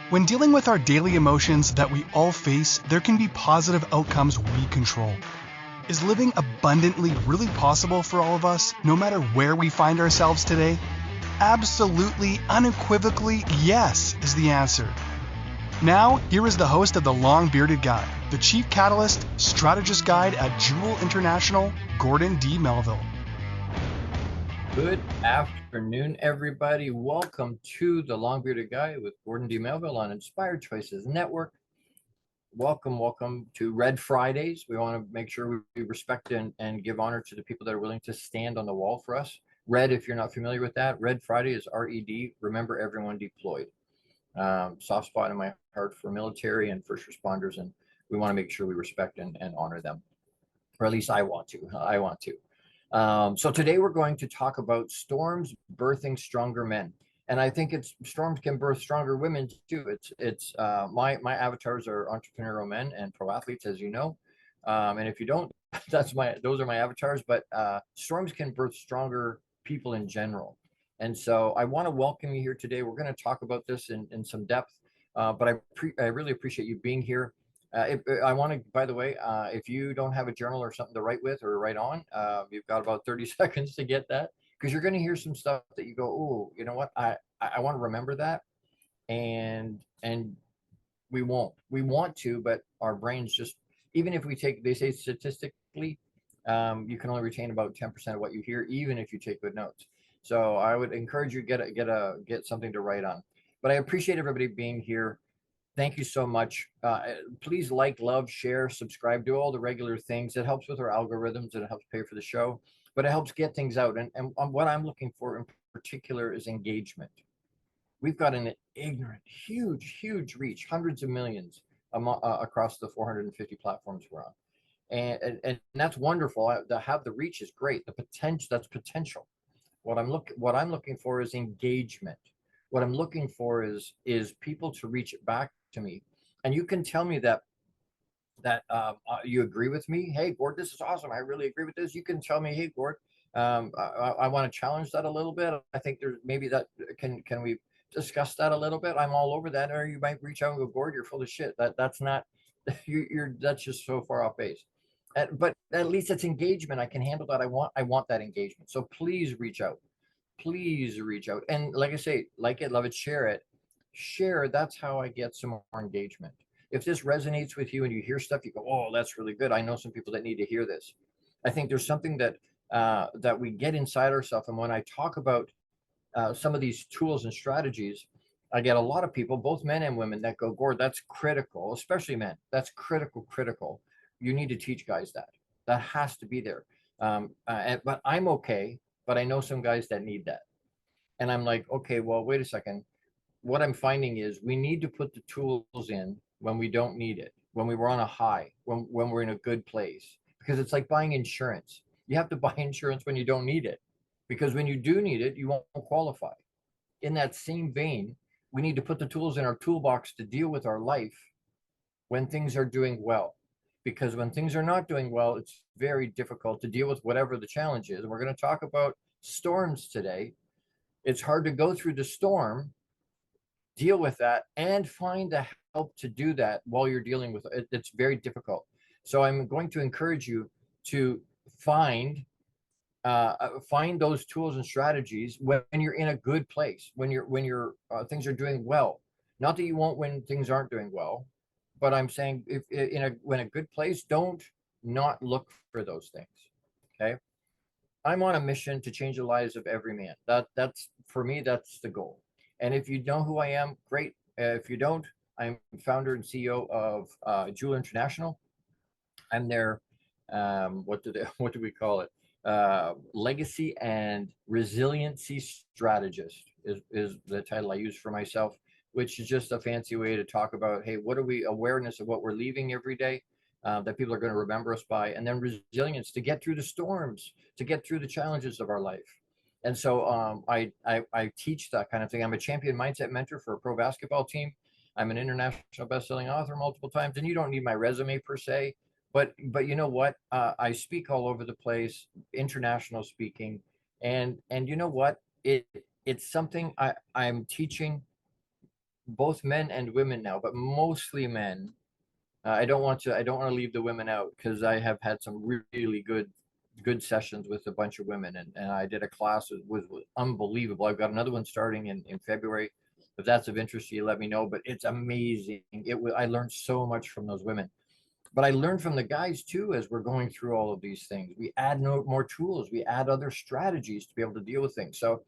When dealing with our daily emotions that we all face, there can be positive outcomes we control. Is living abundantly really possible for all of us, no matter where we find ourselves today? Absolutely, unequivocally, yes, is the answer. Now, here is the host of The Long Bearded Guy, the Chief Catalyst, Strategist Guide at JEWIL International, Gordon D Melville. Good afternoon, everybody. Welcome to The Long Bearded Guy with Gordon D Melville on Inspired Choices Network. Welcome to Red Fridays. We want to make sure we respect and give honor to the people that are willing to stand on the wall for us. Red, if you're not familiar with that, Red Friday is RED, Remember Everyone Deployed. Soft spot in my heart for military and first responders, and we want to make sure we respect and honor them, or at least I want to. So today we're going to talk about storms birthing stronger men, and I think storms can birth stronger women too. My avatars are entrepreneurial men and pro athletes, as you know, and if you don't, those are my avatars. But storms can birth stronger people in general, and so I want to welcome you here today. We're going to talk about this in some depth, but I really appreciate you being here. I want to, by the way, if you don't have a journal or something to write with or write on, you've got about 30 seconds to get that, because you're going to hear some stuff that you go, oh, you know what, I want to remember that, and we want to, but our brains just, even if they say statistically, you can only retain about 10% of what you hear, even if you take good notes. So I would encourage you get something to write on. But I appreciate everybody being here. Thank you so much. Please like, love, share, subscribe, do all the regular things. It helps with our algorithms and it helps pay for the show, but it helps get things out. And what I'm looking for in particular is engagement. We've got an ignorant, huge reach, hundreds of millions across the 450 platforms we're on. And that's wonderful. To have the reach is great. That's potential. What I'm looking for is engagement. What I'm looking for is people to reach back to me, and you can tell me that you agree with me. Hey, Gord, this is awesome. I really agree with this. You can tell me, hey, Gord, I want to challenge that a little bit. I think there's maybe that can we discuss that a little bit? I'm all over that. Or you might reach out and go, Gord, you're full of shit. That's not that's just so far off base. But at least it's engagement. I can handle that. I want that engagement. So please reach out. Please reach out. And like I say, like it, love it, share it. That's how I get some more engagement. If this resonates with you and you hear stuff, you go, oh, that's really good. I know some people that need to hear this. I think there's something that we get inside ourselves. And when I talk about some of these tools and strategies, I get a lot of people, both men and women, that go, Gord, that's critical, especially men. That's critical. You need to teach guys that. That has to be there. But I'm okay. But I know some guys that need that. And I'm like, okay, well, wait a second. What I'm finding is we need to put the tools in when we don't need it, when we were on a high, when we're in a good place. Because it's like buying insurance. You have to buy insurance when you don't need it, because when you do need it, you won't qualify. In that same vein, we need to put the tools in our toolbox to deal with our life when things are doing well. Because when things are not doing well, it's very difficult to deal with whatever the challenge is. And we're going to talk about storms today. It's hard to go through the storm, deal with that, and find the help to do that while you're dealing with it. It's very difficult. So I'm going to encourage you to find those tools and strategies when you're in a good place, when your things are doing well. Not that you won't when things aren't doing well, but I'm saying if when a good place, don't not look for those things. Okay. I'm on a mission to change the lives of every man. That's for me, that's the goal. And if you know who I am, great. If you don't, I'm founder and CEO of JEWIL International. I'm their what do we call it? Legacy and Resiliency Strategist is the title I use for myself, which is just a fancy way to talk about, hey, what are we, awareness of what we're leaving every day, that people are going to remember us by, and then resilience to get through the storms, to get through the challenges of our life. And so I teach that kind of thing. I'm a champion mindset mentor for a pro basketball team. I'm an international best-selling author multiple times, and you don't need my resume per se, but you know what? I speak all over the place, international speaking, and you know what? It's something I'm teaching both men and women now, but mostly men. I don't want to leave the women out, because I have had some really good sessions with a bunch of women, and I did a class that was unbelievable. I've got another one starting in February. If that's of interest to you, let me know. But it's amazing. I learned so much from those women, but I learned from the guys too. As we're going through all of these things, we add more tools, we add other strategies to be able to deal with things. So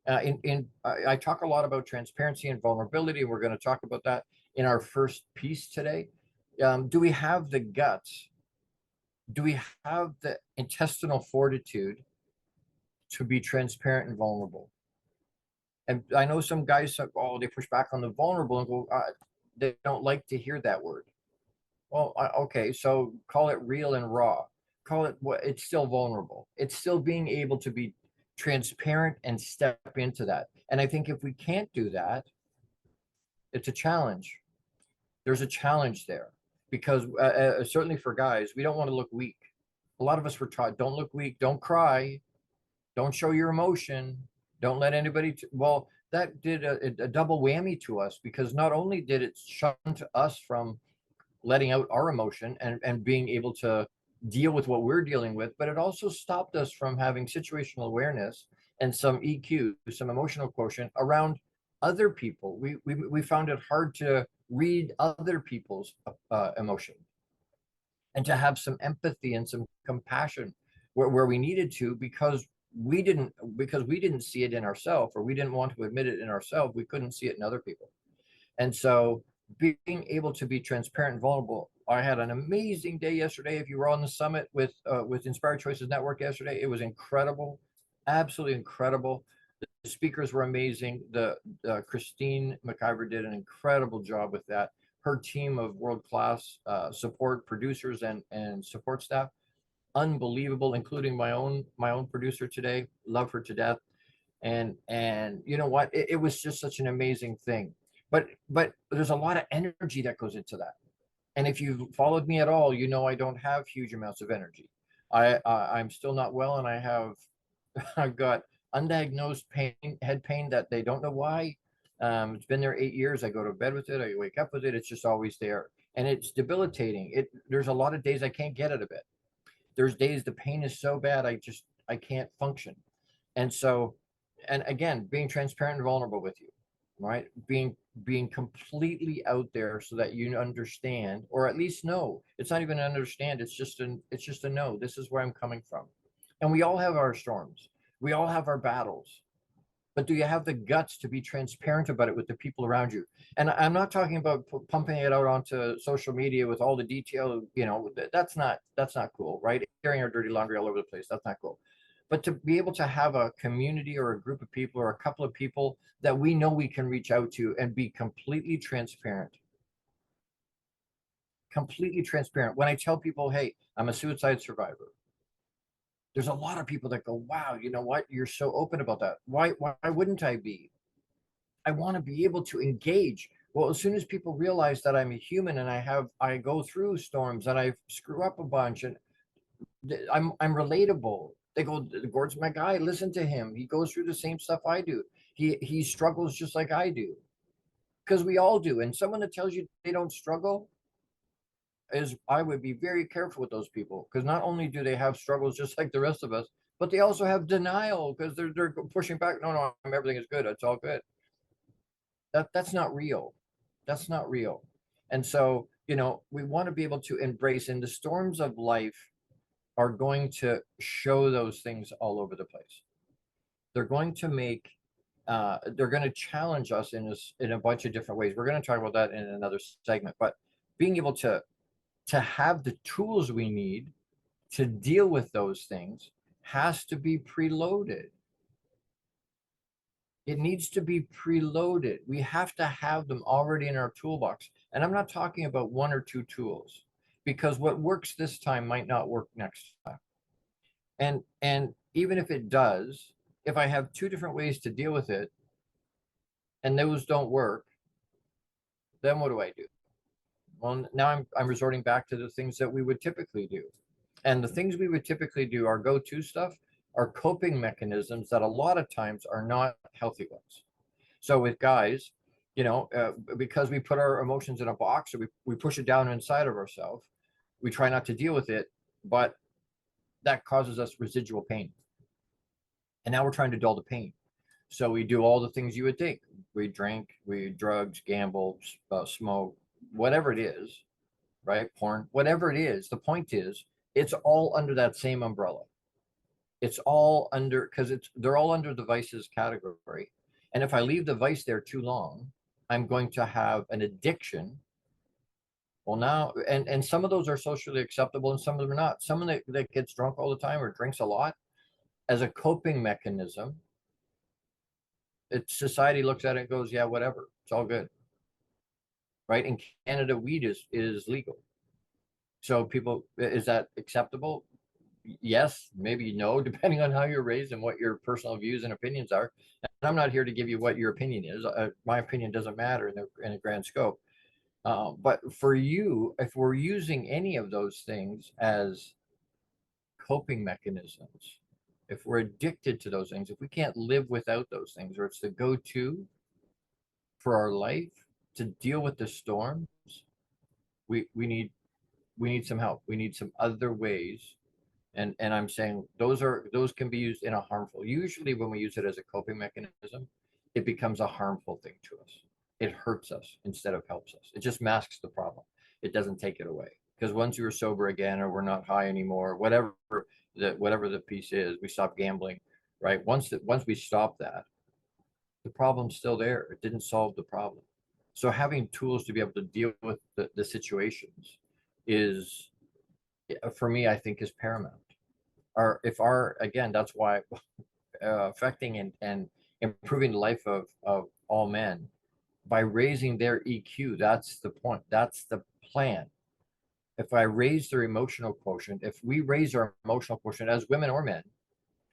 I talk a lot about transparency and vulnerability, and we're going to talk about that in our first piece today. Do we have the guts? Do we have the intestinal fortitude to be transparent and vulnerable? And I know some guys say, oh, they push back on the vulnerable and go, they don't like to hear that word. Well, okay, so call it real and raw. Call it what? It's still vulnerable. It's still being able to be transparent and step into that. And I think if we can't do that, it's a challenge. There's a challenge there, because certainly for guys, we don't want to look weak. A lot of us were taught, don't look weak, don't cry, don't show your emotion, don't let anybody. Well, that did a double whammy to us, because not only did it shun us from letting out our emotion and being able to deal with what we're dealing with, but it also stopped us from having situational awareness and some EQ, some emotional quotient around other people. We found it hard to read other people's emotion, and to have some empathy and some compassion where we needed to, because we didn't see it in ourselves, or we didn't want to admit it in ourselves. We couldn't see it in other people. And so being able to be transparent and vulnerable. I had an amazing day yesterday. If you were on the summit with Inspired Choices Network yesterday, it was incredible, absolutely incredible. The speakers were amazing. The Christine McIver did an incredible job with that. Her team of world-class support producers and support staff, unbelievable, including my own producer today. Love her to death. And you know what? It was just such an amazing thing. But there's a lot of energy that goes into that. And if you've followed me at all, you know I don't have huge amounts of energy. I'm still not well, and I've got undiagnosed pain, head pain, that they don't know why. It's been there 8 years. I go to bed with it. I wake up with it. It's just always there, and it's debilitating. There's a lot of days I can't get out of bed. There's days the pain is so bad I can't function. And so, and again, being transparent and vulnerable with you, right? Being completely out there so that you understand, or at least know. It's not even understand. It's just a know. This is where I'm coming from. And we all have our storms. We all have our battles. But do you have the guts to be transparent about it with the people around you? And I'm not talking about pumping it out onto social media with all the detail. That's not cool, right? Carrying our dirty laundry all over the place. That's not cool. But to be able to have a community or a group of people or a couple of people that we know we can reach out to and be completely transparent. Completely transparent. When I tell people, hey, I'm a suicide survivor, there's a lot of people that go, wow, you know what? You're so open about that. Why wouldn't I be? I want to be able to engage. Well, as soon as people realize that I'm a human and I go through storms and I screw up a bunch, and I'm relatable. They go, Gord's my guy. Listen to him. He goes through the same stuff I do. He struggles just like I do, because we all do. And someone that tells you they don't struggle, I would be very careful with those people, because not only do they have struggles just like the rest of us, but they also have denial, because they're pushing back. No, everything is good. It's all good. That's not real. That's not real. And so, we want to be able to embrace, in the storms of life are going to show those things all over the place. They're going to they're going to challenge us in a bunch of different ways. We're going to talk about that in another segment, but being able to have the tools we need to deal with those things has to be preloaded. It needs to be preloaded. We have to have them already in our toolbox. And I'm not talking about one or two tools, because what works this time might not work next time. And even if it does, if I have two different ways to deal with it and those don't work, then what do I do? Well, now I'm resorting back to the things that we would typically do. And the things we would typically do, our go-to stuff, are coping mechanisms that a lot of times are not healthy ones. So with guys, because we put our emotions in a box, or we push it down inside of ourselves. We try not to deal with it, but that causes us residual pain. And now we're trying to dull the pain. So we do all the things you would think. We drink, we drugs, gamble, smoke, whatever it is, right? Porn, whatever it is. The point is, it's all under that same umbrella. It's all under, because they're all under the vices category. And if I leave the vice there too long, I'm going to have an addiction. Well, now, and some of those are socially acceptable and some of them are not. Someone that gets drunk all the time or drinks a lot as a coping mechanism, society looks at it and goes, yeah, whatever, it's all good, right? In Canada, weed is legal. So people, is that acceptable? Yes, maybe no, depending on how you're raised and what your personal views and opinions are. And I'm not here to give you what your opinion is. My opinion doesn't matter in the grand scope. But for you, if we're using any of those things as coping mechanisms, if we're addicted to those things, if we can't live without those things, or it's the go-to for our life to deal with the storms, we need some help. We need some other ways. And I'm saying those can be used in a harmful. Usually when we use it as a coping mechanism, it becomes a harmful thing to us. It hurts us instead of helps us. It just masks the problem. It doesn't take it away. Because once you're sober again, or we're not high anymore, whatever the piece is, we stop gambling, right? Once we stop that, the problem's still there. It didn't solve the problem. So having tools to be able to deal with the situations is, for me, I think, is paramount. Again, that's why affecting and improving the life of all men by raising their EQ. That's the point. That's the plan. If I raise their emotional quotient, if we raise our emotional quotient as women or men,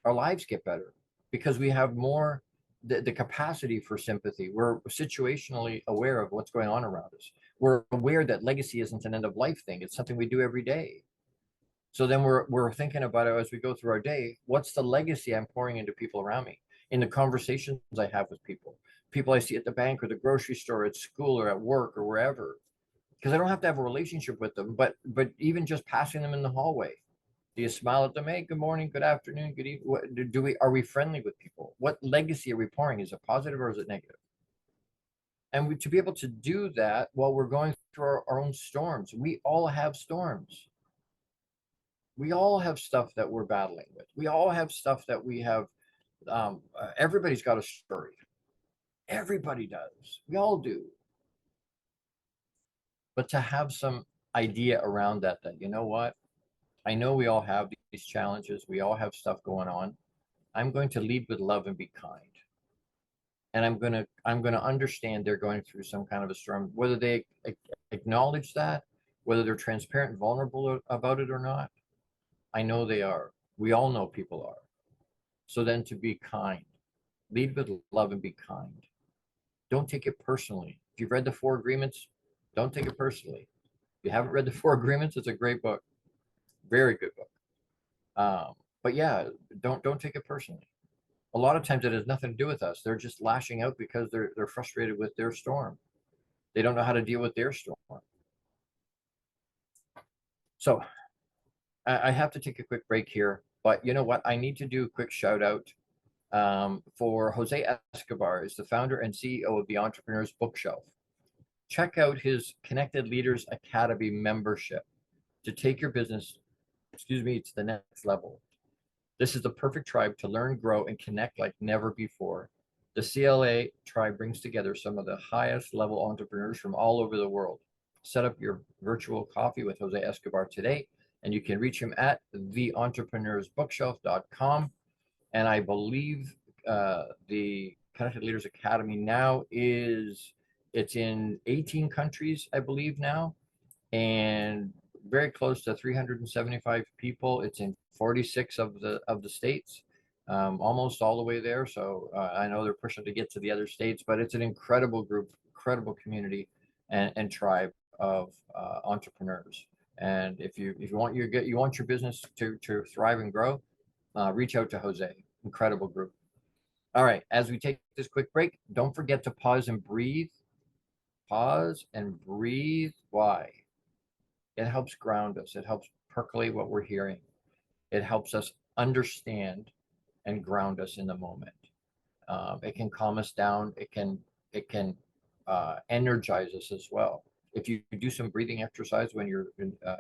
our lives get better because we have more the capacity for sympathy. We're situationally aware of what's going on around us. We're aware that legacy isn't an end of life thing. It's something we do every day. So then we're thinking about it as we go through our day. What's the legacy I'm pouring into people around me, in the conversations I have with people I see at the bank or the grocery store, at school or at work or wherever, because I don't have to have a relationship with them, but even just passing them in the hallway. Do you smile at them? Hey, good morning, good afternoon, good evening. Are we friendly with people? What legacy are we pouring? Is it positive or is it negative? And to be able to do that while we're going through our own storms. We all have storms. We all have stuff that we're battling with. We all have stuff that we have. Everybody's got a story. Everybody does. We all do. But to have some idea around that, you know what? I know we all have these challenges. We all have stuff going on. I'm going to lead with love and be kind. And I'm gonna understand they're going through some kind of a storm, whether they acknowledge that, whether they're transparent and vulnerable about it or not. I know they are. We all know people are. So then to be kind, lead with love and be kind. Don't take it personally. If you've read the 4 Agreements, don't take it personally. If you haven't read the 4 Agreements, it's a great book. Very good book. But yeah, don't take it personally. A lot of times it has nothing to do with us. They're just lashing out because they're frustrated with their storm. They don't know how to deal with their storm. So I have to take a quick break here, but you know what? I need to do a quick shout out for Jose Escobar, is the founder and CEO of the Entrepreneur's Bookshelf. Check out his Connected Leaders Academy membership to take your business, to the next level. This is the perfect tribe to learn, grow, and connect like never before. The CLA tribe brings together some of the highest level entrepreneurs from all over the world. Set up your virtual coffee with Jose Escobar today, and you can reach him at theentrepreneursbookshelf.com. And I believe the Connected Leaders Academy now it's in 18 countries, I believe now, and very close to 375 people. It's in 46 of the states, almost all the way there. So I know they're pushing to get to the other states, but it's an incredible group, incredible community and tribe of entrepreneurs. And if you want your business to thrive and grow, reach out to Jose. Incredible group. All right, as we take this quick break, don't forget to pause and breathe Pause and breathe. Why? It helps ground us. It helps percolate what we're hearing. It helps us understand and ground us in the moment. It can calm us down. It can energize us as well. If you do some breathing exercise when you're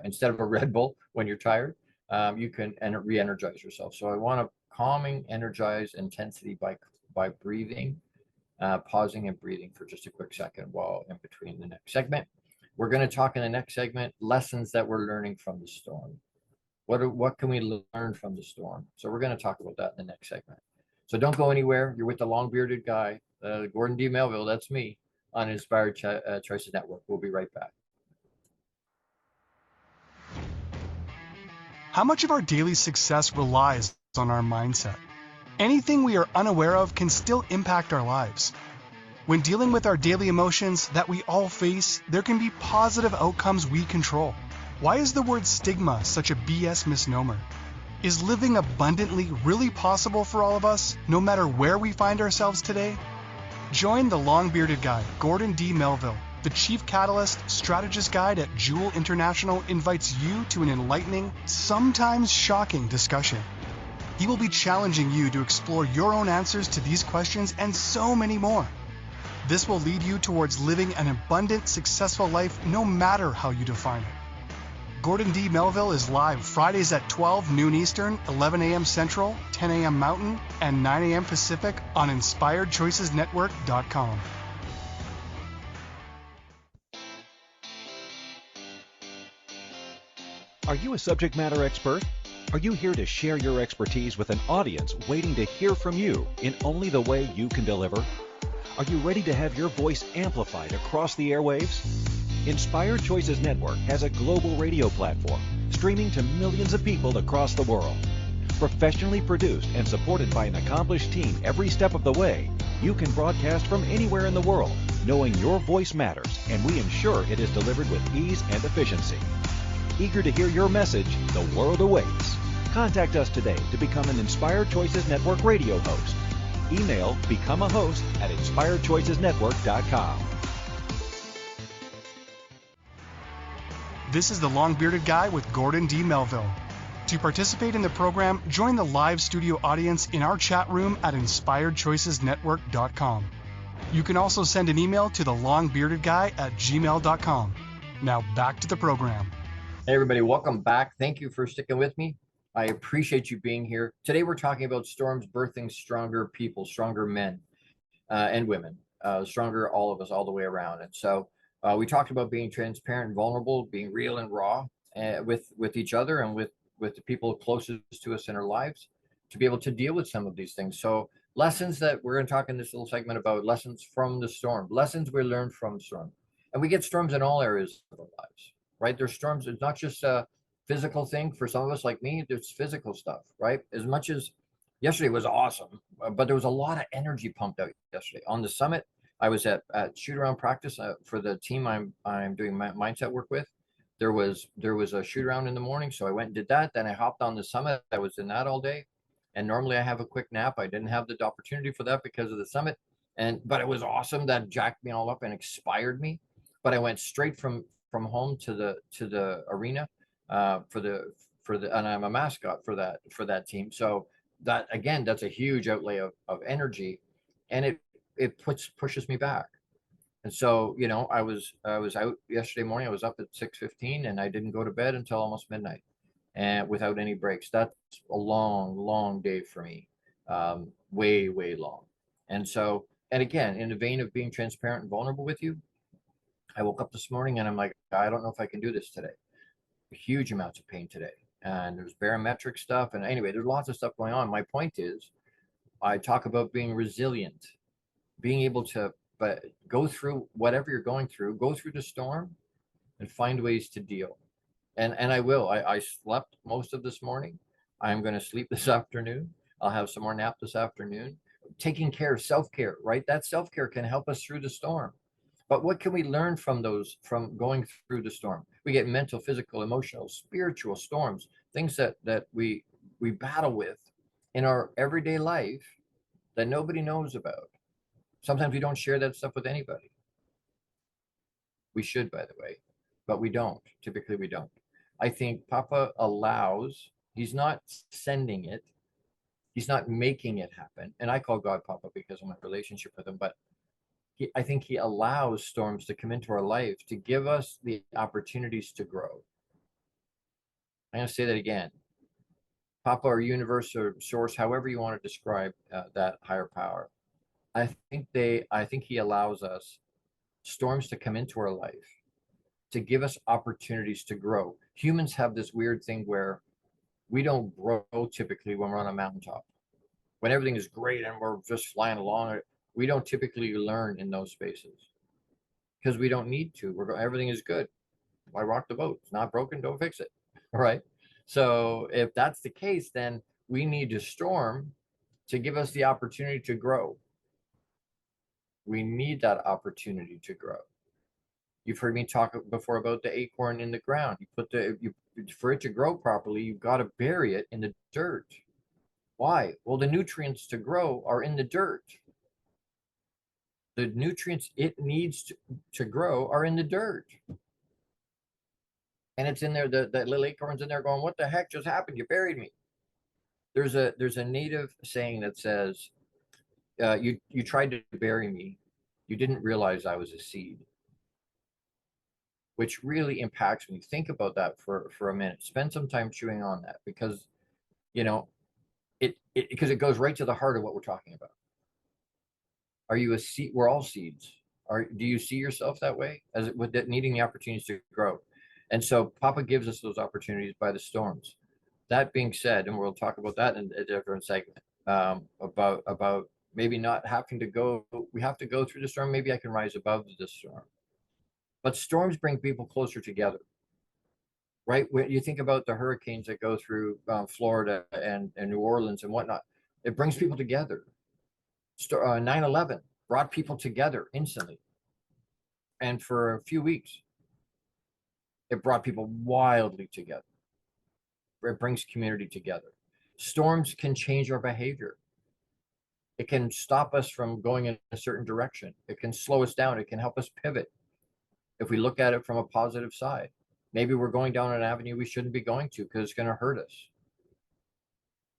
instead of a Red Bull when you're tired, you can re-energize yourself. So I want to calming, energize intensity by breathing, pausing and breathing for just a quick second while in between the next segment. We're going to talk in the next segment lessons that we're learning from the storm. What can we learn from the storm? So we're going to talk about that in the next segment. So don't go anywhere. You're with the long bearded guy, Gordon D Melville. That's me on Inspired Choices Network. We'll be right back. How much of our daily success relies on our mindset? Anything we are unaware of can still impact our lives. When dealing with our daily emotions that we all face, there can be positive outcomes we control. Why is the word stigma such a BS misnomer? Is living abundantly really possible for all of us, no matter where we find ourselves today? Join the long-bearded guy, Gordon D Melville. The Chief Catalyst Strategist Guide at JEWIL International invites you to an enlightening, sometimes shocking discussion. He will be challenging you to explore your own answers to these questions and so many more. This will lead you towards living an abundant, successful life no matter how you define it. Gordon D Melville is live Fridays at 12 noon Eastern, 11 a.m. Central, 10 a.m. Mountain, and 9 a.m. Pacific on InspiredChoicesNetwork.com. Are you a subject matter expert? Are you here to share your expertise with an audience waiting to hear from you in only the way you can deliver? Are you ready to have your voice amplified across the airwaves? Inspired Choices Network has a global radio platform streaming to millions of people across the world. Professionally produced and supported by an accomplished team every step of the way, you can broadcast from anywhere in the world, knowing your voice matters, and we ensure it is delivered with ease and efficiency. Eager to hear your message, the world awaits. Contact us today to become an Inspired Choices Network radio host. Email become a host at inspiredchoicesnetwork.com. This is the long-bearded guy with Gordon D Melville. To participate in the program, join the live studio audience in our chat room at inspiredchoicesnetwork.com. You can also send an email to the long-bearded guy at gmail.com. Now back to the program. Hey everybody, welcome back. Thank you for sticking with me. I appreciate you being here. Today we're talking about storms birthing stronger people, stronger men and women, stronger all of us all the way around. And so we talked about being transparent and vulnerable, being real and raw with each other and with the people closest to us in our lives to be able to deal with some of these things. So lessons that we're going to talk in this little segment about, lessons from the storm, lessons we learned from storm. And we get storms in all areas of our lives, right? There's storms. It's not just a physical thing. For some of us like me, there's physical stuff, right? As much as yesterday was awesome, but there was a lot of energy pumped out yesterday. On the summit, I was at shoot around practice for the team I'm doing mindset work with. There was a shoot around in the morning, so I went and did that. Then I hopped on the summit. I was in that all day, and normally I have a quick nap. I didn't have the opportunity for that because of the summit, but it was awesome. That jacked me all up and inspired me. But I went straight from home to the arena for the and I'm a mascot for that team. So that again, that's a huge outlay of energy, and it pushes me back. And so, you know, I was out yesterday morning. I was up at 6:15 and I didn't go to bed until almost midnight, and without any breaks. That's a long day for me, way long. And so, and again, in the vein of being transparent and vulnerable with you, I woke up this morning and I'm like, I don't know if I can do this today. Huge amounts of pain today, and there's barometric stuff. And anyway, there's lots of stuff going on. My point is, I talk about being resilient, being able to go through whatever you're going through, go through the storm and find ways to deal. And I will. I slept most of this morning. I'm going to sleep this afternoon. I'll have some more nap this afternoon. Taking care, self-care, right? That self-care can help us through the storm. But what can we learn from going through the storm? We get mental, physical, emotional, spiritual storms, things that we battle with in our everyday life that nobody knows about. Sometimes we don't share that stuff with anybody. We should, by the way, but we don't. Typically, we don't. I think Papa allows, he's not sending it, he's not making it happen. And I call God Papa because of my relationship with him, but I think he allows storms to come into our life to give us the opportunities to grow. I'm going to say that again. Papa or universe or source, however you want to describe that higher power. I think he allows us storms to come into our life to give us opportunities to grow. Humans have this weird thing where we don't grow typically when we're on a mountaintop. When everything is great and we're just flying along, we don't typically learn in those spaces because we don't need to. Everything is good. Why rock the boat? It's not broken, don't fix it. Right? So if that's the case, then we need a storm to give us the opportunity to grow. We need that opportunity to grow. You've heard me talk before about the acorn in the ground. For it to grow properly, you've got to bury it in the dirt. Why? Well, the nutrients to grow are in the dirt. The nutrients it needs to grow are in the dirt. And it's in there, that little acorn's in there going, what the heck just happened? You buried me. There's a native saying that says, you tried to bury me. You didn't realize I was a seed. Which really impacts me. Think about that for a minute. Spend some time chewing on that because, because it goes right to the heart of what we're talking about. Are you a seed? We're all seeds. Do you see yourself that way, as with that needing the opportunities to grow? And so Papa gives us those opportunities by the storms. That being said, and we'll talk about that in a different segment, about maybe not having to go. We have to go through the storm. Maybe I can rise above the storm. But storms bring people closer together, right? When you think about the hurricanes that go through Florida and New Orleans and whatnot, it brings people together. 9/11 brought people together instantly. And for a few weeks, it brought people wildly together. It brings community together. Storms can change our behavior. It can stop us from going in a certain direction. It can slow us down. It can help us pivot if we look at it from a positive side. Maybe we're going down an avenue we shouldn't be going to because it's going to hurt us.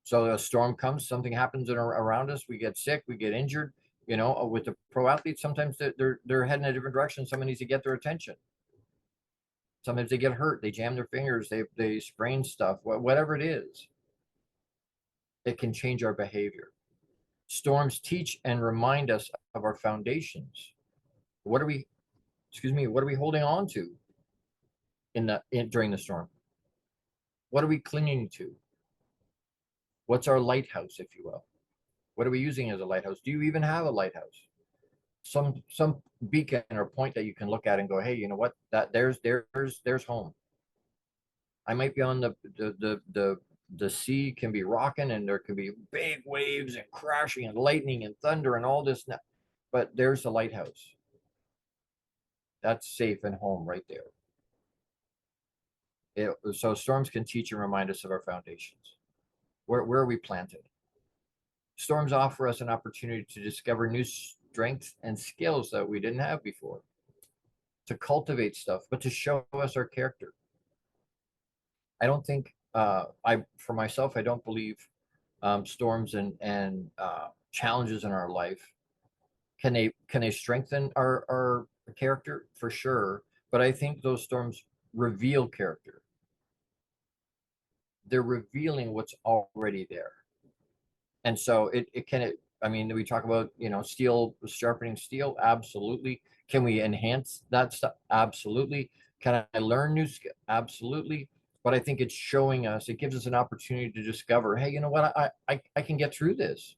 So a storm comes, something happens around us, we get sick, we get injured. With the pro athletes, sometimes they're heading in a different direction. Someone needs to get their attention. Sometimes they get hurt, they jam their fingers, they sprain stuff, whatever it is. It can change our behavior. Storms teach and remind us of our foundations. What are we holding on to during the storm? What are we clinging to? What's our lighthouse, if you will? What are we using as a lighthouse? Do you even have a lighthouse? Some beacon or point that you can look at and go, hey, you know what? There's home. I might be on the sea can be rocking and there can be big waves and crashing and lightning and thunder and all this, but there's the lighthouse. That's safe and home right there. So storms can teach and remind us of our foundations. Where are we planted? Storms offer us an opportunity to discover new strengths and skills that we didn't have before, to cultivate stuff, but to show us our character. I don't think, for myself, I don't believe storms and challenges in our life can they strengthen our character? For sure. But I think those storms reveal character. They're revealing what's already there. And so we talk about, steel, sharpening steel. Absolutely. Can we enhance that stuff? Absolutely. Can I learn new skills? Absolutely. But I think it's showing us, it gives us an opportunity to discover, hey, you know what? I can get through this.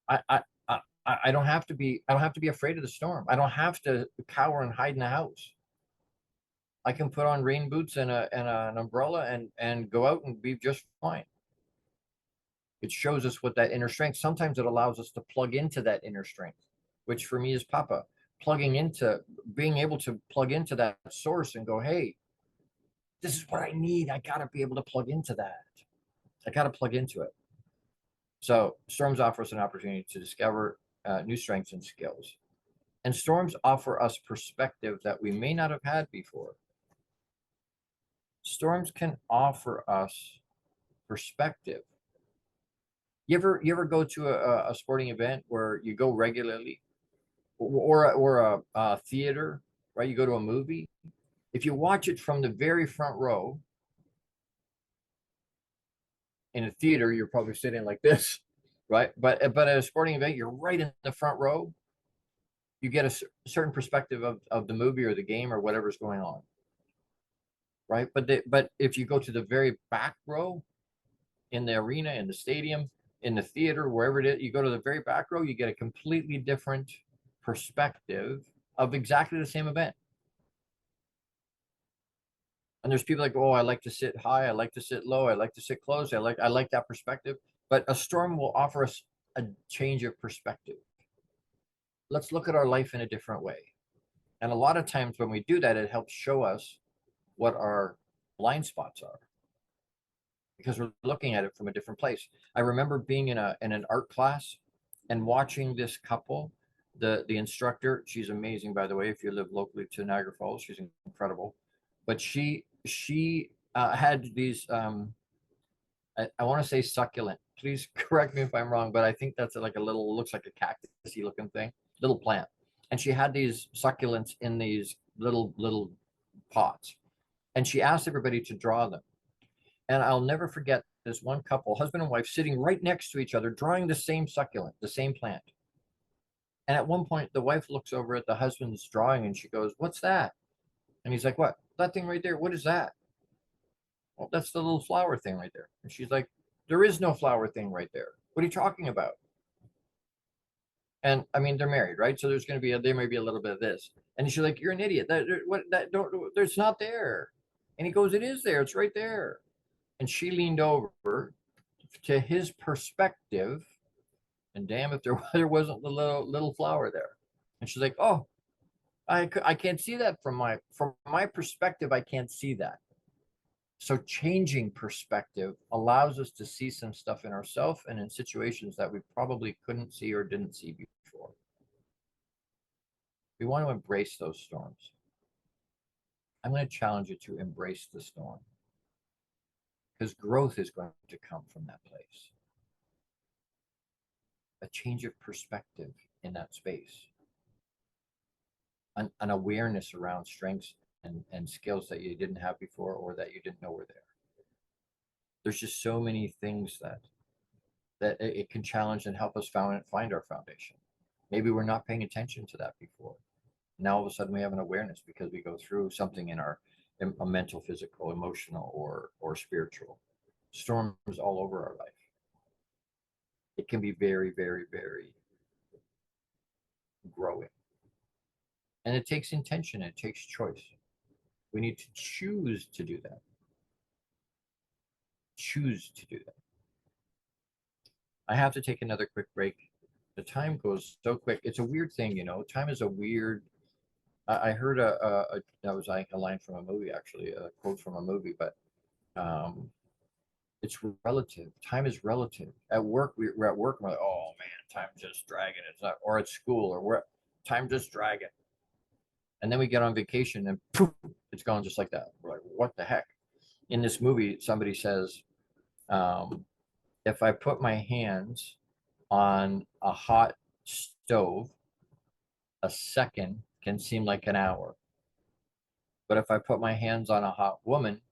I don't have to be afraid of the storm. I don't have to cower and hide in the house. I can put on rain boots and an umbrella and go out and be just fine. It shows us what that inner strength. Sometimes it allows us to plug into that inner strength, which for me is Papa, being able to plug into that source and go, hey, this is what I need. I got to be able to plug into that. I got to plug into it. So storms offer us an opportunity to discover new strengths and skills. And storms offer us perspective that we may not have had before. Storms can offer us perspective. You ever go to a sporting event where you go regularly, or a theater, right? You go to a movie. If you watch it from the very front row, in a theater, you're probably sitting like this, right? But at a sporting event, you're right in the front row. You get a certain perspective of the movie or the game or whatever's going on, right? But if you go to the very back row in the arena, in the stadium, in the theater, wherever it is, you go to the very back row, you get a completely different perspective of exactly the same event. And there's people like, oh, I like to sit high, I like to sit low, I like to sit close, I like that perspective. But a storm will offer us a change of perspective. Let's look at our life in a different way. And a lot of times when we do that, it helps show us what our blind spots are, because we're looking at it from a different place. I remember being in an art class and watching this couple. The instructor, she's amazing, by the way. If you live locally to Niagara Falls, she's incredible. But she had these I want to say succulent. Please correct me if I'm wrong, but I think that's like a little, looks like a cactusy looking thing, little plant. And she had these succulents in these little pots, and she asked everybody to draw them. And I'll never forget this one couple, husband and wife, sitting right next to each other, drawing the same succulent, the same plant. And at one point, the wife looks over at the husband's drawing and she goes, "What's that?" And he's like, "What? That thing right there. What is that?" "Well, that's the little flower thing right there." And she's like, "There is no flower thing right there. What are you talking about?" And I mean, they're married, right? So there's going to be there may be a little bit of this. And she's like, "You're an idiot. There's not there." And he goes, "It is there. It's right there." And she leaned over to his perspective, and damn if there wasn't the little flower there. And she's like, "Oh, I can't see that from my perspective. I can't see that." So changing perspective allows us to see some stuff in ourselves and in situations that we probably couldn't see or didn't see before. We want to embrace those storms. I'm going to challenge you to embrace the storm, because growth is going to come from that place. A change of perspective in that space. An awareness around strengths and skills that you didn't have before or that you didn't know were there. There's just so many things that it can challenge and help us find our foundation. Maybe we're not paying attention to that before. Now all of a sudden we have an awareness because we go through something in our mental, physical, emotional, or spiritual. Storms all over our life. It can be very, very, very growing. And it takes intention, it takes choice. We need to choose to do that. Choose to do that. I have to take another quick break. The time goes so quick. It's a weird thing, you know. Time is a weird. I heard that was like a line from a movie, actually, a quote from a movie, but it's relative. Time is relative. At work, we're at work, and we're like, "Oh man, time's just dragging." It's not, or at school, or we're time just dragging. And then we get on vacation, and poof, it's gone just like that. We're like, "What the heck?" In this movie, somebody says, "If I put my hands on a hot stove, a second can seem like an hour. But if I put my hands on a hot woman,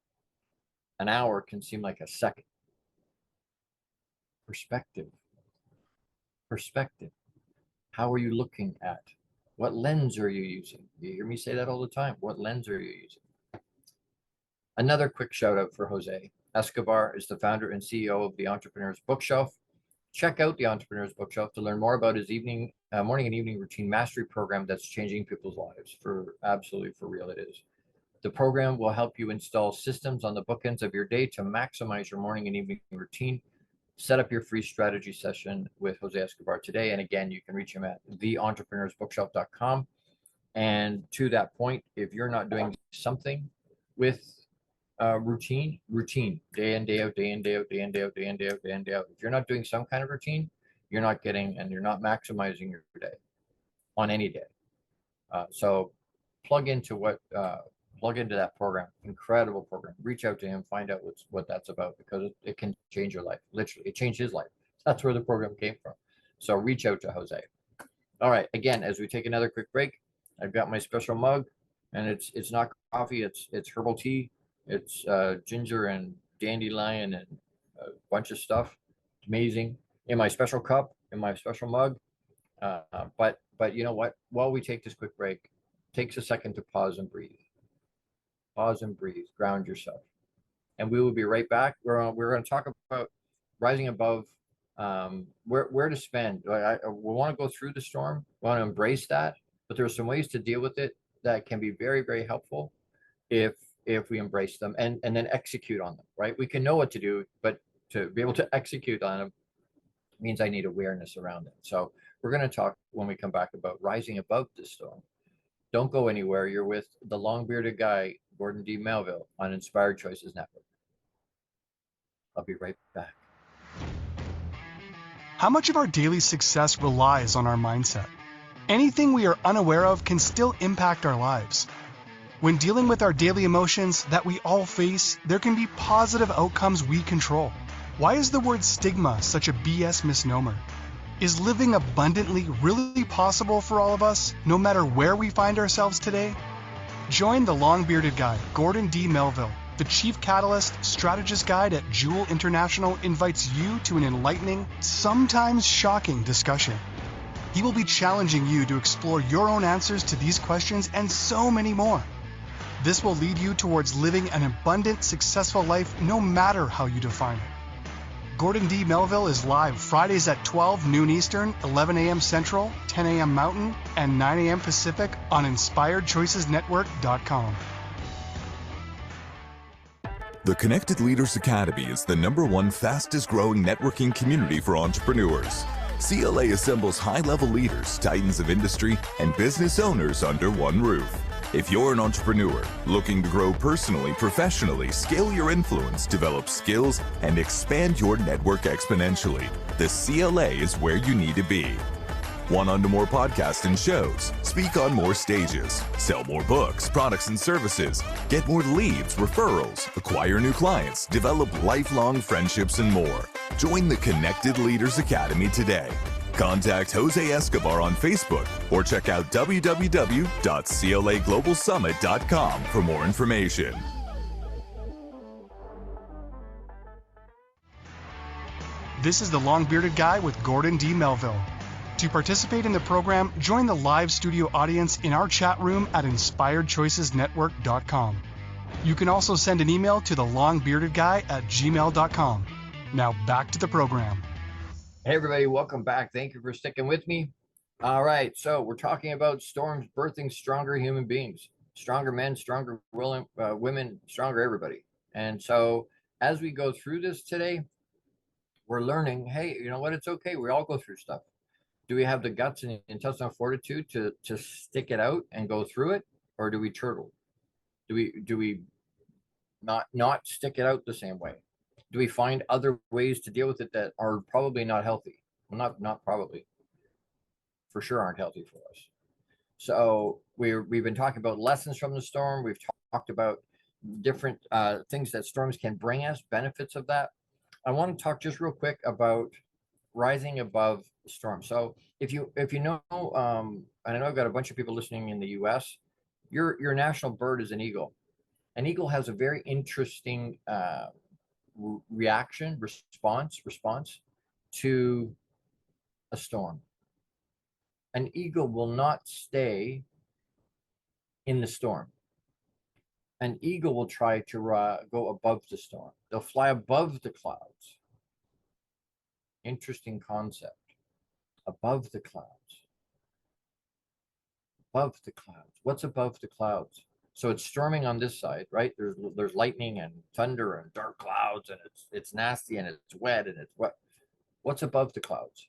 an hour can seem like a second." Perspective. Perspective. How are you looking at? What lens are you using? You hear me say that all the time. What lens are you using? Another quick shout out for Jose Escobar is the founder and CEO of the Entrepreneur's Bookshelf. Check out the Entrepreneur's Bookshelf to learn more about his morning and evening routine mastery program that's changing people's lives. Absolutely for real, it is. The program will help you install systems on the bookends of your day to maximize your morning and evening routine. Set up your free strategy session with Jose Escobar today. And again, you can reach him at theentrepreneursbookshelf.com. And to that point, if you're not doing something with routine, day in, day out, day in, day out, day in, day out, day in, day out, day in, day out. If you're not doing some kind of routine, you're not getting and you're not maximizing your day on any day. So plug into that program. Incredible program. Reach out to him, find out what that's about, because it can change your life. Literally, it changed his life. That's where the program came from. So reach out to Jose. All right. Again, as we take another quick break, I've got my special mug, and it's not coffee. It's herbal tea. It's ginger and dandelion and a bunch of stuff. Amazing. In my special cup, in my special mug. But you know what? While we take this quick break, takes a second to pause and breathe. Pause and breathe. Ground yourself. And we will be right back. We're going to talk about rising above, where to spend. We want to go through the storm. We want to embrace that. But there are some ways to deal with it that can be very, very helpful if we embrace them and then execute on them, right? We can know what to do, but to be able to execute on them means I need awareness around it. So we're going to talk when we come back about rising above the storm. Don't go anywhere. You're with the long-bearded guy, Gordon D Melville, on Inspired Choices Network. I'll be right back. How much of our daily success relies on our mindset? Anything we are unaware of can still impact our lives. When dealing with our daily emotions that we all face, there can be positive outcomes we control. Why is the word stigma such a BS misnomer? Is living abundantly really possible for all of us, no matter where we find ourselves today? Join the long-bearded guy, Gordon D Melville. The Chief Catalyst Strategist Guide at JEWIL International invites you to an enlightening, sometimes shocking discussion. He will be challenging you to explore your own answers to these questions and so many more. This will lead you towards living an abundant, successful life no matter how you define it. Gordon D Melville is live Fridays at 12 noon Eastern, 11 a.m. Central, 10 a.m. Mountain, and 9 a.m. Pacific on InspiredChoicesNetwork.com. The Connected Leaders Academy is the #1 fastest growing networking community for entrepreneurs. CLA assembles high-level leaders, titans of industry, and business owners under one roof. If you're an entrepreneur looking to grow personally, professionally, scale your influence, develop skills, and expand your network exponentially, the CLA is where you need to be. Want on to more podcasts and shows, speak on more stages, sell more books, products, and services, get more leads, referrals, acquire new clients, develop lifelong friendships, and more. Join the Connected Leaders Academy today. Contact Jose Escobar on Facebook or check out www.claglobalsummit.com for more information. This is the long-bearded guy with Gordon D Melville. To participate in the program, join the live studio audience in our chat room at InspiredChoicesNetwork.com. You can also send an email to thelongbeardedguy@gmail.com. Now back to the program. Hey everybody, welcome back. Thank you for sticking with me. All right, so we're talking about storms birthing stronger human beings, stronger men, stronger women, stronger everybody. And so as we go through this today, we're learning, hey, you know what? It's okay. We all go through stuff. Do we have the guts and intestinal fortitude to stick it out and go through it, or do we turtle? Do we not stick it out the same way? Do we find other ways to deal with it that are probably not healthy? Well, not probably, for sure aren't healthy for us. So we've been talking about lessons from the storm. We've talked about different things that storms can bring us, benefits of that. I want to talk just real quick about rising above the storm. So if you know, and I know I've got a bunch of people listening in the U.S., your national bird is an eagle. An eagle has a very interesting response to a storm. An eagle will not stay in the storm. An eagle will try to go above the storm. They'll fly above the clouds. Interesting concept. Above the clouds. Above the clouds. What's above the clouds? So it's storming on this side, right? There's lightning and thunder and dark clouds, and it's nasty and it's wet and it's wet. What's above the clouds?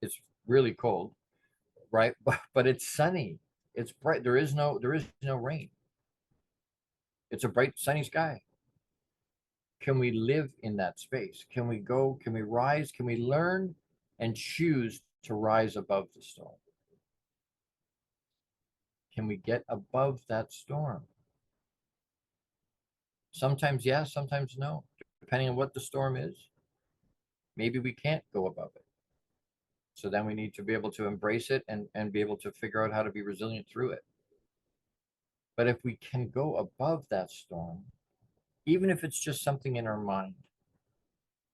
It's really cold, right? But it's sunny. It's bright. There is no rain. It's a bright sunny sky. Can we live in that space? Can we go? Can we rise? Can we learn and choose to rise above the storm? Can we get above that storm? Sometimes yes, sometimes no, depending on what the storm is. Maybe we can't go above it. So then we need to be able to embrace it and be able to figure out how to be resilient through it. But if we can go above that storm, even if it's just something in our mind,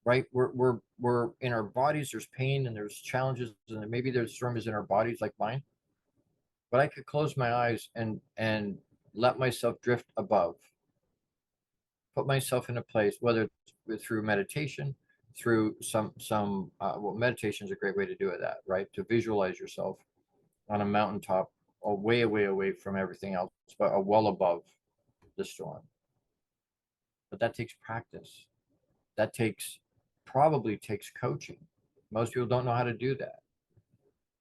right? We're in our bodies, there's pain and there's challenges, and maybe there's storm is in our bodies like mine. But I could close my eyes and let myself drift above. Put myself in a place, whether it's through meditation, through well, meditation is a great way to do it, that, right? To visualize yourself on a mountaintop, way away from everything else, but well above the storm. But that takes practice. That probably takes coaching. Most people don't know how to do that.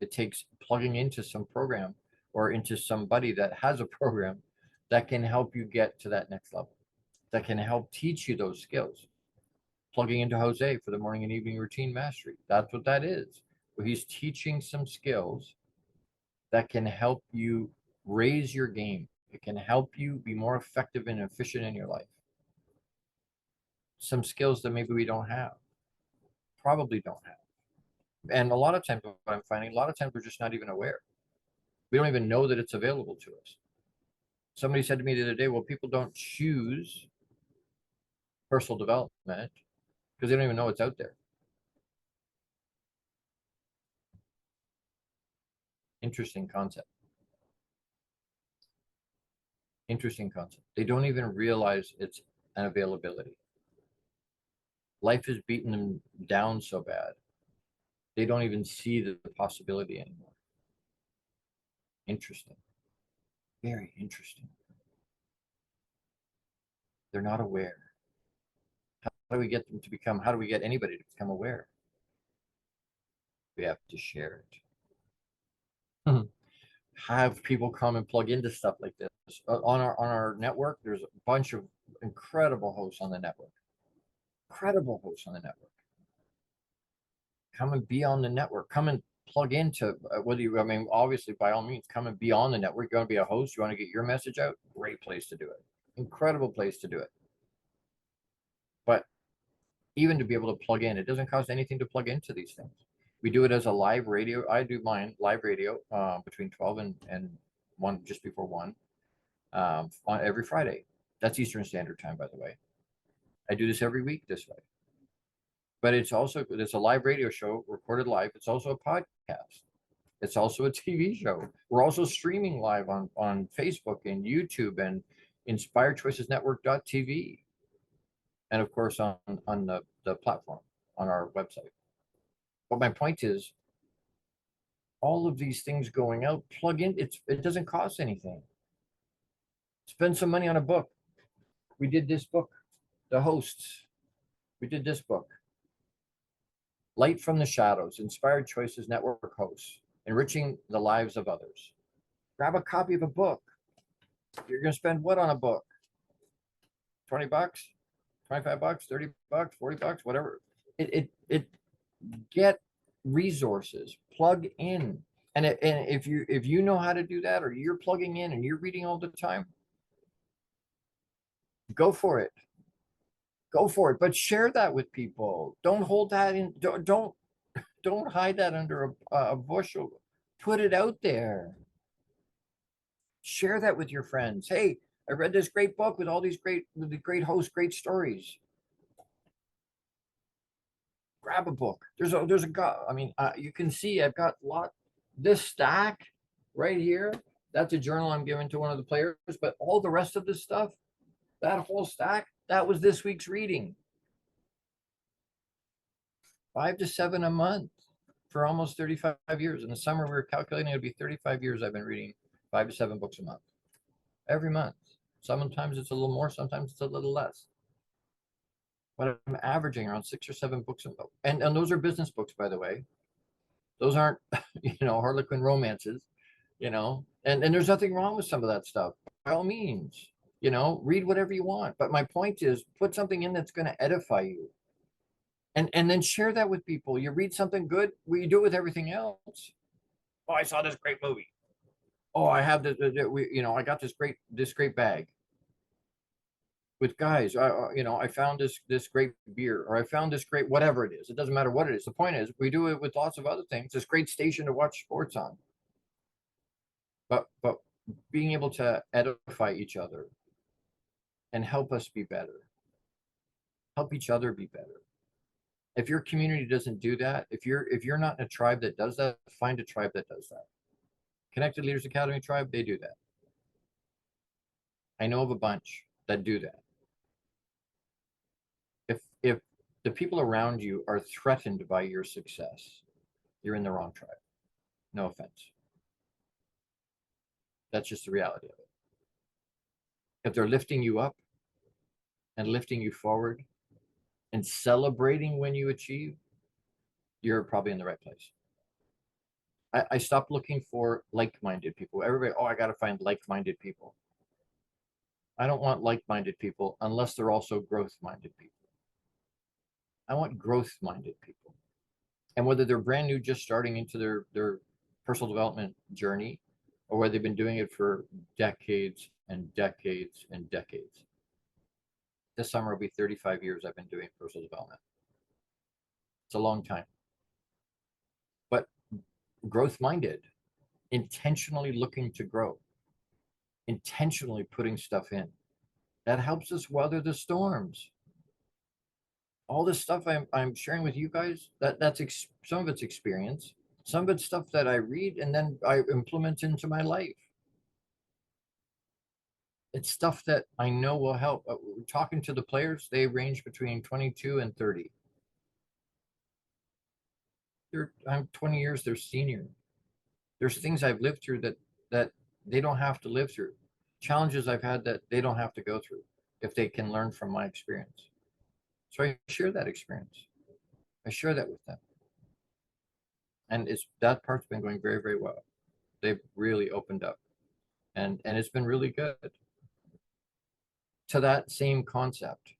It takes plugging into some program or into somebody that has a program that can help you get to that next level, that can help teach you those skills. Plugging into Jose for the morning and evening routine mastery. That's what that is. He's teaching some skills that can help you raise your game. It can help you be more effective and efficient in your life. Some skills that maybe we don't have, probably don't have. And a lot of times what I'm finding, a lot of times we're just not even aware. We don't even know that it's available to us. Somebody said to me the other day, well, people don't choose personal development because they don't even know it's out there. Interesting concept. Interesting concept. They don't even realize it's an availability. Life has beaten them down so bad, they don't even see the possibility anymore. Interesting. Very interesting. They're not aware. How do we get them to become, how do we get anybody to become aware? We have to share it. Have people come and plug into stuff like this. On our network, there's a bunch of incredible hosts on the network. Incredible hosts on the network. Come and be on the network. Come and plug into whether you, I mean, obviously, by all means, come and be on the network. You want to be a host, you want to get your message out, great place to do it. Incredible place to do it. But even to be able to plug in, it doesn't cost anything to plug into these things. We do it as a live radio. I do mine live radio between 12 and 1, just before 1, on every Friday. That's Eastern Standard Time, by the way. I do this every week this way. But it's a live radio show recorded live. It's also a podcast. It's also a TV show. We're also streaming live on Facebook and YouTube and InspiredChoicesNetwork.tv. And of course on the platform on our website. But my point is, all of these things going out, plug in, it doesn't cost anything. Spend some money on a book. We did this book, The Hosts. We did this book. Light from the Shadows, Inspired Choices Network Hosts, Enriching the Lives of Others. Grab a copy of a book. You're going to spend what on a book? 20 bucks, 25 bucks, 30 bucks, 40 bucks, whatever. Get resources, plug in. And if you know how to do that, or you're plugging in and you're reading all the time, go for it. Go for it, but share that with people. Don't hold that in. Don't hide that under a bushel. Put it out there. Share that with your friends. Hey, I read this great book with all these great hosts, great stories. Grab a book. There's a guy. I mean, you can see I've got this stack right here. That's a journal I'm giving to one of the players. But all the rest of this stuff, that whole stack, that was this week's reading. 5 to 7 a month for almost 35 years. In the summer, we were calculating it would be 35 years I've been reading 5 to 7 books a month. Every month. Sometimes it's a little more, sometimes it's a little less. But I'm averaging around 6 or 7 books a month. And those are business books, by the way. Those aren't, Harlequin romances, and there's nothing wrong with some of that stuff. By all means. Read whatever you want. But my point is, put something in that's going to edify you. And then share that with people. You read something good, well, you do it with everything else. Oh, I saw this great movie. Oh, I have I got this great bag with guys. I found this great beer, or I found this great whatever it is. It doesn't matter what it is. The point is, we do it with lots of other things. This great station to watch sports on. But being able to edify each other and help us be better, help each other be better. If your community doesn't do that, if you're not in a tribe that does that, find a tribe that does that. Connected Leaders Academy tribe, they do that. I know of a bunch that do that. If the people around you are threatened by your success, you're in the wrong tribe. No offense. That's just the reality of it. If they're lifting you up and lifting you forward and celebrating when you achieve, you're probably in the right place. I stopped looking for like-minded people. Everybody, I got to find like-minded people. I don't want like-minded people unless they're also growth-minded people. I want growth-minded people. And whether they're brand new, just starting into their personal development journey, or whether they've been doing it for decades and decades and decades. This summer will be 35 years I've been doing personal development. It's a long time. But growth-minded, intentionally looking to grow, intentionally putting stuff in. That helps us weather the storms. All this stuff I'm sharing with you guys, that's some of it's experience, some of it's stuff that I read and then I implement into my life. It's stuff that I know will help. Talking to the players, they range between 22 and 30. I'm 20 years their senior. There's things I've lived through that they don't have to live through. Challenges I've had that they don't have to go through if they can learn from my experience. So I share that experience. I share that with them. And that part's been going very, very well. They've really opened up. And it's been really good. To that same concept,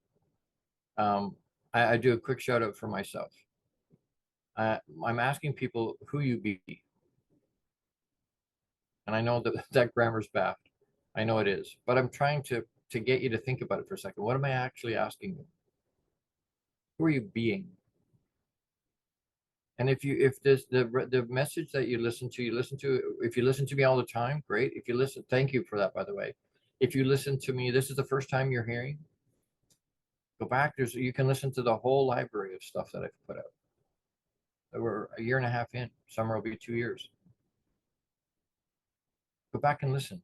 I do a quick shout out for myself. I'm asking people who you be. And I know that grammar's bad. I know it is. But I'm trying to get you to think about it for a second. What am I actually asking you? Who are you being? And if the message that you listen to, if you listen to me all the time, great. If you listen, thank you for that, by the way. If you listen to me, this is the first time you're hearing, go back. You can listen to the whole library of stuff that I've put out. We're a year and a half in. Summer will be 2 years. Go back and listen.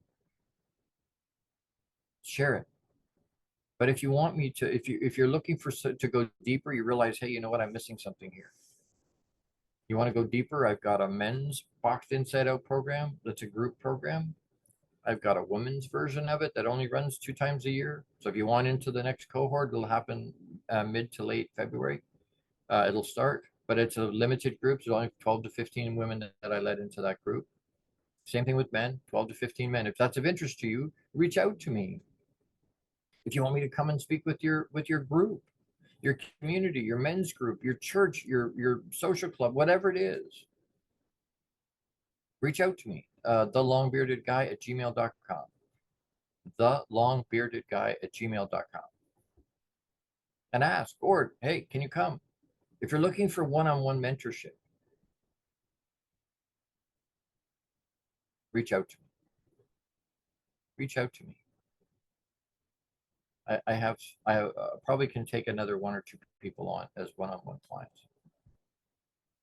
Share it. But if you want me to, if you're looking to go deeper, you realize, hey, you know what, I'm missing something here. You want to go deeper? I've got a men's boxed inside out program. That's a group program. I've got a women's version of it that only runs 2 times a year. So if you want into the next cohort, it'll happen mid to late February. It'll start, but it's a limited group. So only 12 to 15 women that I led into that group. Same thing with men, 12 to 15 men. If that's of interest to you, reach out to me. If you want me to come and speak with your group, your community, your men's group, your church, your social club, whatever it is, reach out to me. thelongbeardedguy@gmail.com. thelongbeardedguy@gmail.com. And ask, or hey, can you come? If you're looking for one-on-one mentorship, reach out to me. Reach out to me. I probably can take another 1 or 2 people on as one-on-one clients.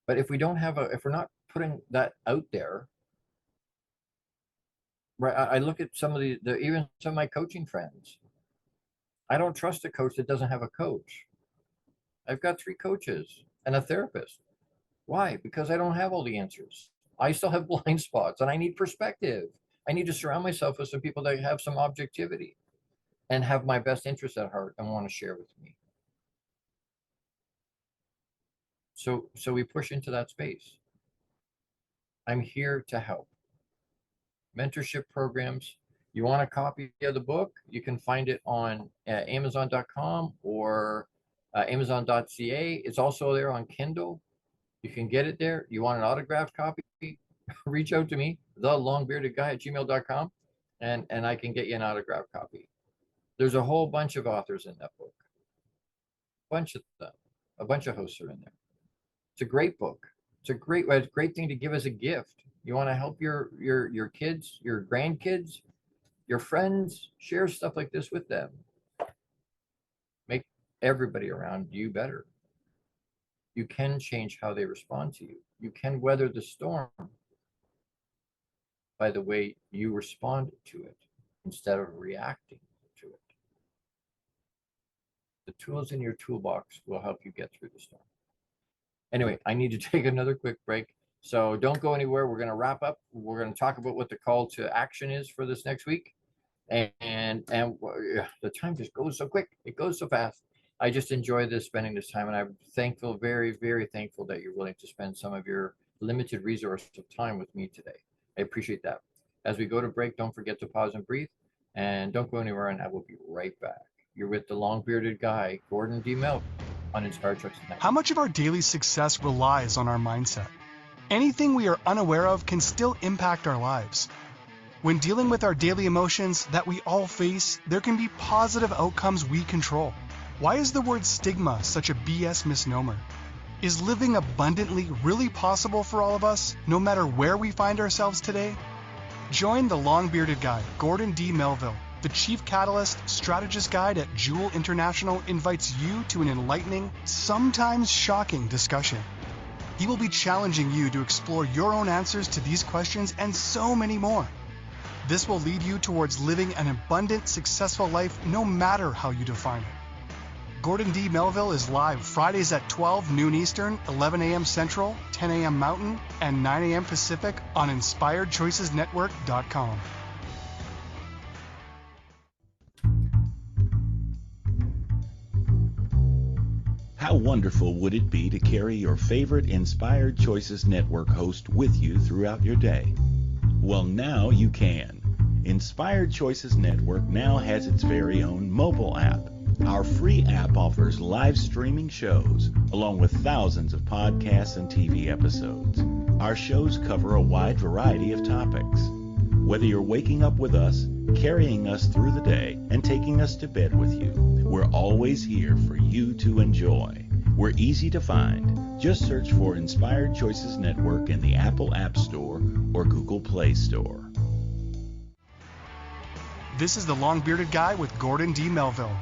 But if we don't have if we're not putting that out there, right? I look at some of even some of my coaching friends. I don't trust a coach that doesn't have a coach. I've got 3 coaches and a therapist. Why? Because I don't have all the answers. I still have blind spots and I need perspective. I need to surround myself with some people that have some objectivity and have my best interests at heart and want to share with me. So we push into that space. I'm here to help. Mentorship programs. You want a copy of the book? You can find it on Amazon.com or Amazon.ca. It's also there on Kindle. You can get it there. You want an autographed copy? reach out to me, thelongbeardedguy@gmail.com, and I can get you an autographed copy. There's a whole bunch of authors in that book. Bunch of them. A bunch of hosts are in there. It's a great book. It's a great thing to give as a gift. You want to help your kids, your grandkids, your friends, share stuff like this with them. Make everybody around you better. You can change how they respond to you. You can weather the storm by the way you respond to it instead of reacting to it. The tools in your toolbox will help you get through the storm. Anyway, I need to take another quick break. So don't go anywhere. We're going to wrap up. We're going to talk about what the call to action is for this next week. And the time just goes so quick. It goes so fast. I just enjoy spending this time. And I'm thankful, very, very thankful that you're willing to spend some of your limited resource of time with me today. I appreciate that. As we go to break, don't forget to pause and breathe. And don't go anywhere, and I will be right back. You're with the long-bearded guy, Gordon D Melville, on Inspired Choices Network. How much of our daily success relies on our mindset? Anything we are unaware of can still impact our lives. When dealing with our daily emotions that we all face, there can be positive outcomes we control. Why is the word stigma such a BS misnomer? Is living abundantly really possible for all of us, no matter where we find ourselves today? Join the long-bearded guy, Gordon D Melville. The Chief Catalyst Strategist Guide at JEWIL International invites you to an enlightening, sometimes shocking discussion. He will be challenging you to explore your own answers to these questions and so many more. This will lead you towards living an abundant, successful life no matter how you define it. Gordon D Melville is live Fridays at 12 noon Eastern, 11 a.m. Central, 10 a.m. Mountain, and 9 a.m. Pacific on InspiredChoicesNetwork.com. How wonderful would it be to carry your favorite Inspired Choices Network host with you throughout your day? Well, now you can. Inspired Choices Network now has its very own mobile app. Our free app offers live streaming shows, along with thousands of podcasts and TV episodes. Our shows cover a wide variety of topics. Whether you're waking up with us, carrying us through the day, and taking us to bed with you, we're always here for you to enjoy. We're easy to find. Just search for Inspired Choices Network in the Apple App Store or Google Play Store. This is the Long-Bearded Guy with Gordon D Melville.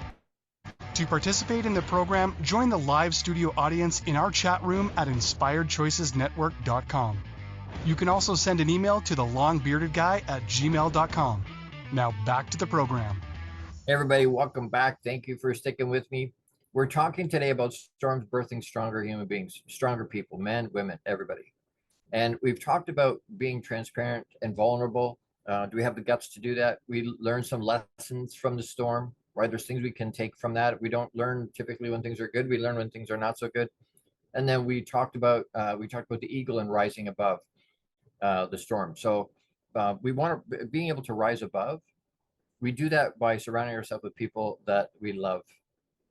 To participate in the program, join the live studio audience in our chat room at InspiredChoicesNetwork.com. You can also send an email to thelongbeardedguy@gmail.com. Now back to the program. Hey everybody, welcome back. Thank you for sticking with me. We're talking today about storms birthing stronger human beings, stronger people, men, women, everybody. And we've talked about being transparent and vulnerable. Do we have the guts to do that? We learned some lessons from the storm, right? There's things we can take from that. We don't learn typically when things are good. We learn when things are not so good. And then we talked about the eagle and rising above the storm. So we want to being able to rise above. We do that by surrounding ourselves with people that we love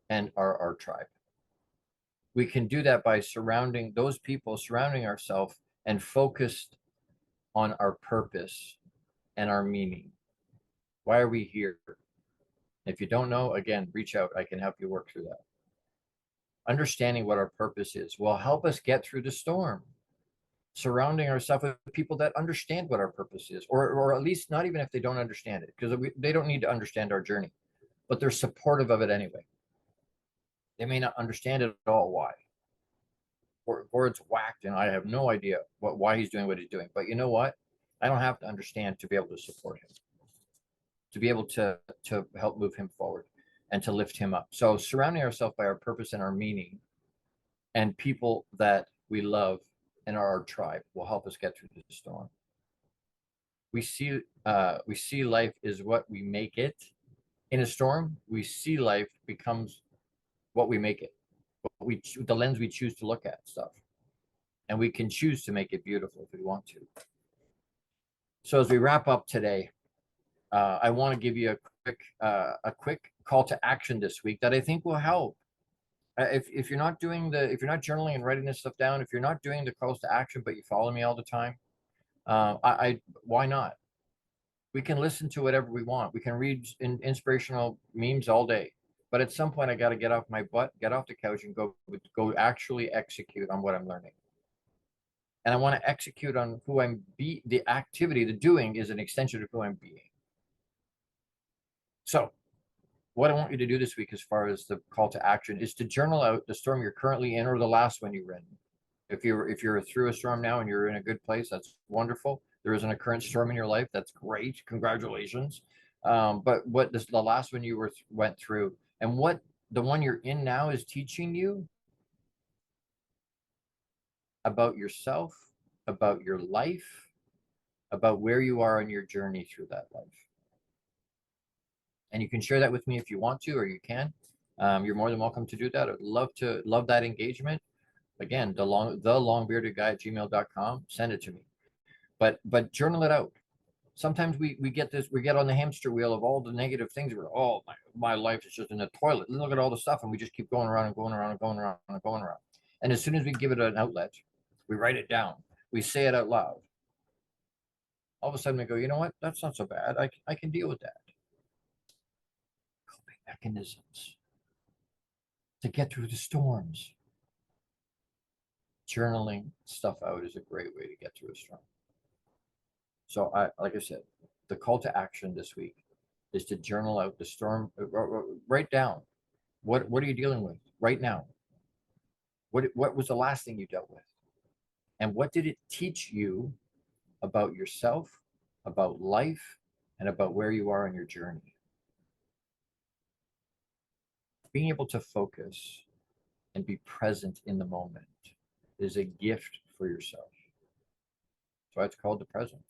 and are our tribe. We can do that by surrounding ourselves and focused on our purpose and our meaning. Why are we here? If you don't know, again, reach out. I can help you work through that. Understanding what our purpose is will help us get through the storm. Surrounding ourselves with people that understand what our purpose is, or at least not even if they don't understand it, because they don't need to understand our journey, but they're supportive of it anyway. They may not understand it at all why. Gord's whacked, and I have no idea why he's doing what he's doing. But you know what? I don't have to understand to be able to support him, to be able to help move him forward and to lift him up. So surrounding ourselves by our purpose and our meaning and people that we love and are our tribe will help us get through the storm. We see life is what we make it. In a storm, we see life becomes what we make it, the lens we choose to look at stuff. And we can choose to make it beautiful if we want to. So as we wrap up today, I want to give you a quick call to action this week that I think will help. If you're not journaling and writing this stuff down, if you're not doing the calls to action, but you follow me all the time, Why not? We can listen to whatever we want. We can read inspirational memes all day. But at some point, I got to get off my butt, get off the couch, and go actually execute on what I'm learning. And I want to execute on who I'm be. The activity, the doing, is an extension of who I'm being. So, what I want you to do this week, as far as the call to action, is to journal out the storm you're currently in, or the last one you were in. If you're through a storm now and you're in a good place, that's wonderful. There isn't a current storm in your life, that's great. Congratulations. But what the last one you went through, and what the one you're in now is teaching you about yourself, about your life, about where you are on your journey through that life. And you can share that with me if you want to, or you can. You're more than welcome to do that. I'd love that engagement. Again, the longbeardedguy@gmail.com. Send it to me. But journal it out. Sometimes we get on the hamster wheel of all the negative things. We're, oh, my life is just in the toilet. Look at all the stuff, and we just keep going around and going around and going around and going around. And as soon as we give it an outlet, we write it down, we say it out loud. All of a sudden we go, you know what? That's not so bad. I can deal with that. Coping mechanisms to get through the storms. Journaling stuff out is a great way to get through a storm. So like I said, the call to action this week is to journal out the storm. Write down what are you dealing with right now? What was the last thing you dealt with? And what did it teach you about yourself, about life, and about where you are on your journey? Being able to focus and be present in the moment is a gift for yourself. So it's called the present.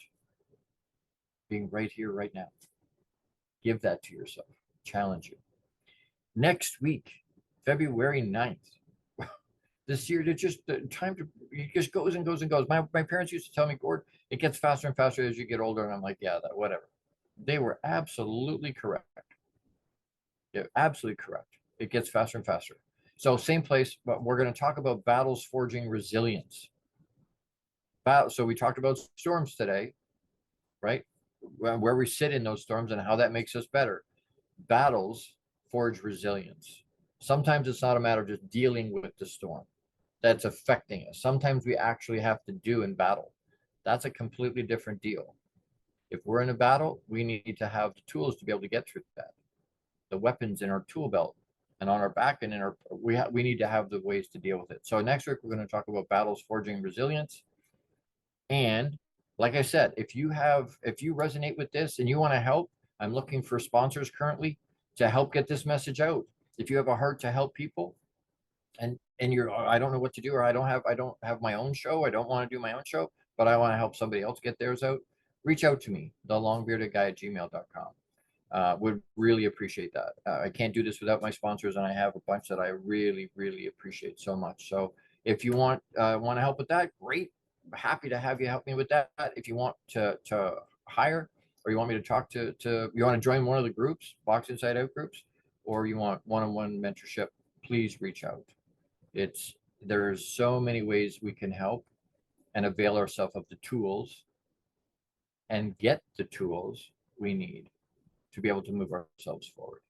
Being right here, right now. Give that to yourself. Challenge you. Next week, February 9th. This year, it just goes and goes and goes. My parents used to tell me, Gord, it gets faster and faster as you get older. And I'm like, yeah, whatever. They were absolutely correct. They're absolutely correct. It gets faster and faster. So same place, but we're going to talk about battles forging resilience. So we talked about storms today, right? Where we sit in those storms and how that makes us better. Battles forge resilience. Sometimes it's not a matter of just dealing with the storm that's affecting us. Sometimes we actually have to do in battle. That's a completely different deal. If we're in a battle, we need to have the tools to be able to get through that. The weapons in our tool belt and on our back and in our, we need to have the ways to deal with it. So next week, we're going to talk about battles forging resilience. And like I said, if you resonate with this and you want to help, I'm looking for sponsors currently to help get this message out. If you have a heart to help people and I don't know what to do, or I don't have my own show, I don't want to do my own show, but I want to help somebody else get theirs out, reach out to me, thelongbeardedguy@gmail.com. Would really appreciate that. I can't do this without my sponsors, and I have a bunch that I really, really appreciate so much. So if you want to help with that, great. I'm happy to have you help me with that. If you want to hire, or you want me to talk to you want to join one of the groups, Box Inside Out groups, or you want one-on-one mentorship, please reach out. There's so many ways we can help and avail ourselves of the tools and get the tools we need to be able to move ourselves forward.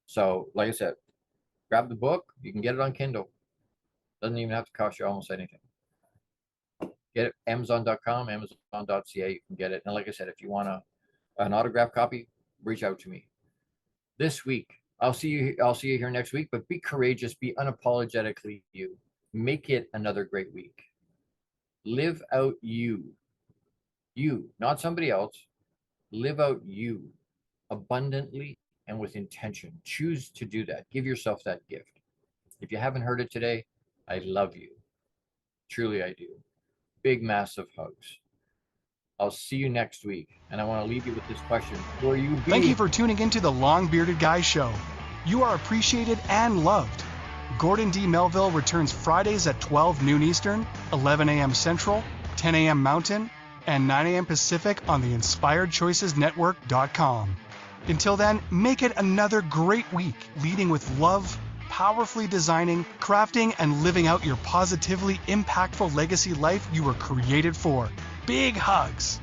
So like I said, grab the book. You can get it on Kindle. Doesn't even have to cost you almost anything. Get it Amazon.com, Amazon.ca. You can get it. And like I said, if you want an autographed copy, reach out to me. This week, I'll see you here next week, but be courageous, be unapologetically you. Make it another great week. Live out you, not somebody else. Live out you abundantly and with intention. Choose to do that. Give yourself that gift. If you haven't heard it today, I love you. Truly, I do. Big, massive hugs. I'll see you next week, and I want to leave you with this question. Will you be? Thank you for tuning into the Long Bearded Guy Show. You are appreciated and loved. Gordon D Melville returns Fridays at 12 noon Eastern, 11 a.m. Central, 10 a.m. Mountain, and 9 a.m. Pacific on the InspiredChoicesNetwork.com. Until then, make it another great week, leading with love, powerfully designing, crafting, and living out your positively impactful legacy life you were created for. big hugs.